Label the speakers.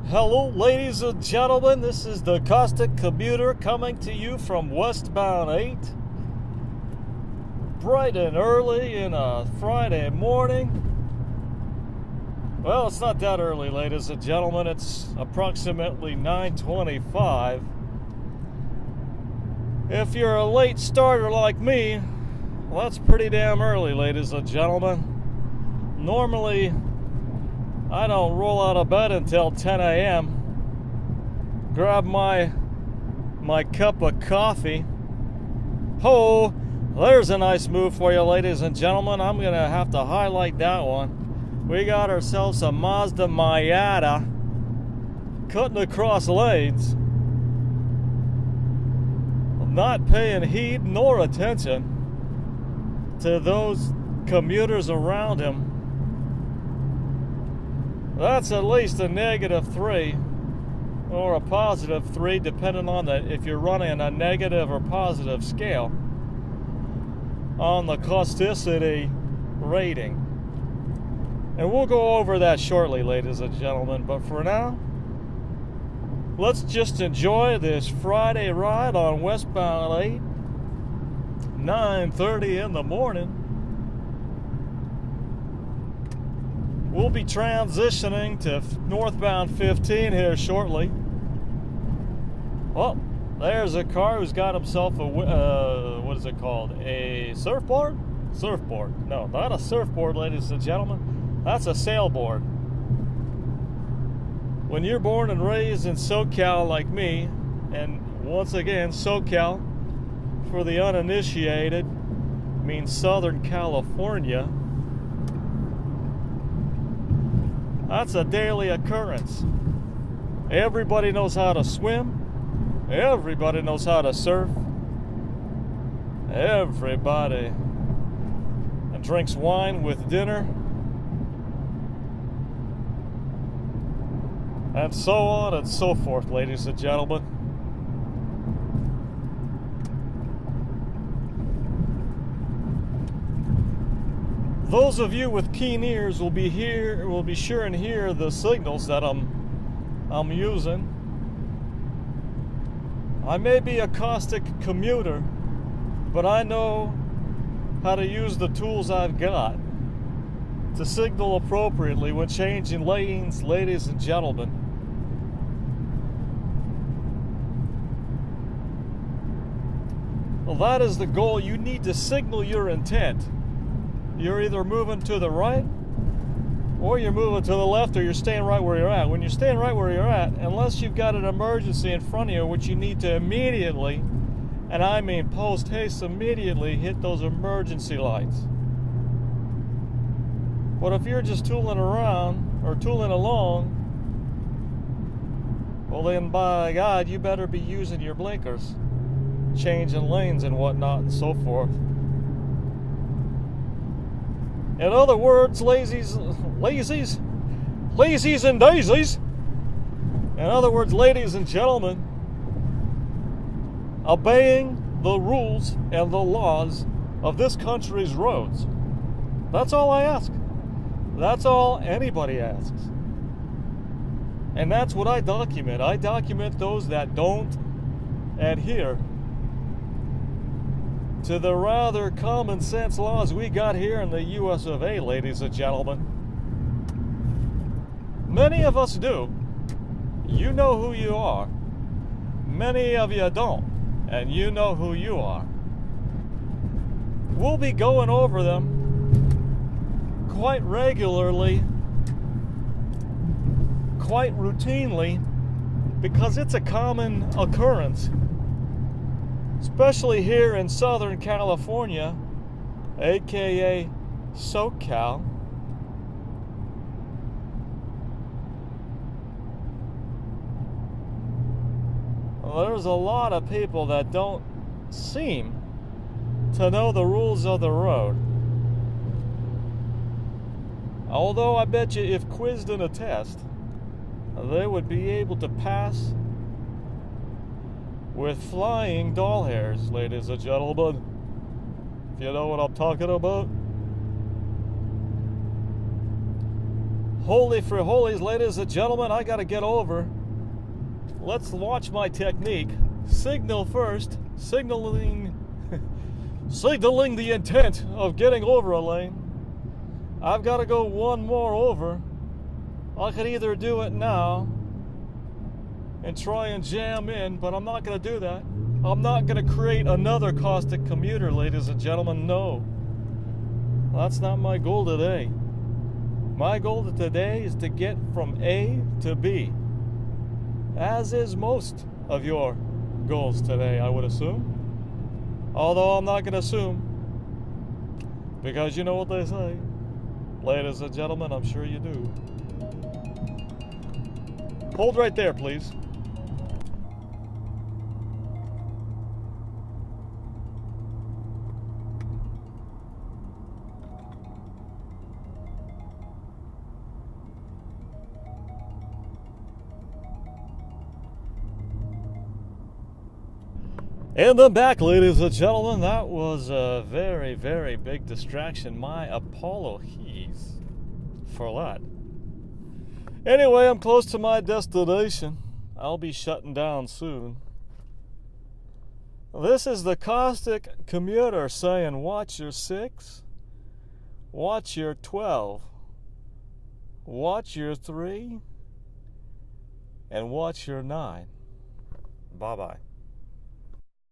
Speaker 1: Hello, ladies and gentlemen. This is the Caustic Commuter coming to you from westbound 8. Bright and early in a Friday morning. Well, it's not that early, ladies and gentlemen. It's approximately 9:25. If you're a late starter like me, well, that's pretty damn early, ladies and gentlemen. Normally, I don't roll out of bed until 10 a.m. Grab my cup of coffee. Ho! There's a nice move for you, ladies and gentlemen. I'm going to have to highlight that one. We got ourselves a Mazda Miata cutting across lanes, not paying heed nor attention to those commuters around him. That's at least a -3 or a +3, depending on if you're running a negative or positive scale on the causticity rating. And we'll go over that shortly, ladies and gentlemen. But for now, let's just enjoy this Friday ride on westbound 8, 9:30 in the morning. We'll be transitioning to northbound 15 here shortly. Well, there's a car who's got himself a, what is it called? A surfboard? Surfboard. No, not a surfboard, ladies and gentlemen. That's a sailboard. When you're born and raised in SoCal like me, and once again, SoCal, for the uninitiated, means Southern California. That's a daily occurrence. Everybody knows how to swim. Everybody knows how to surf. Everybody drinks wine with dinner. And so on and so forth, ladies and gentlemen. Those of you with keen ears will be sure and hear the signals that I'm using. I may be a caustic commuter, but I know how to use the tools I've got to signal appropriately when changing lanes, ladies and gentlemen. Well, that is the goal. You need to signal your intent. You're either moving to the right, or you're moving to the left, or you're staying right where you're at. When you're staying right where you're at, unless you've got an emergency in front of you, which you need to immediately, and I mean post-haste, immediately hit those emergency lights. But if you're just tooling around, or tooling along, well then, by God, you better be using your blinkers, changing lanes and whatnot and so forth. In other words, lazies and daisies. In other words, ladies and gentlemen, obeying the rules and the laws of this country's roads. That's all I ask. That's all anybody asks. And that's what I document. I document those that don't adhere to the rather common sense laws we got here in the US of A, ladies and gentlemen. Many of us do. You know who you are. Many of you don't, and you know who you are. We'll be going over them quite regularly, quite routinely, because it's a common occurrence, especially here in Southern California, aka SoCal. Well, there's a lot of people that don't seem to know the rules of the road. Although I bet you if quizzed in a test, they would be able to pass with flying doll hairs, ladies and gentlemen. If you know what I'm talking about. Holy for holies, ladies and gentlemen, I gotta get over. Let's watch my technique. Signal first, signaling the intent of getting over a lane. I've got to go one more over. I could either do it now and try and jam in, but I'm not going to do that. I'm not going to create another caustic commuter, ladies and gentlemen. No. That's not my goal today. My goal today is to get from A to B, as is most of your goals today, I would assume. Although I'm not going to assume, because you know what they say. Ladies and gentlemen, I'm sure you do. Hold right there, please. And then back, ladies and gentlemen. That was a very, very big distraction. My apologies for that. Anyway, I'm close to my destination. I'll be shutting down soon. This is the Caustic Commuter saying, watch your 6, watch your 12, watch your 3, and watch your 9. Bye-bye.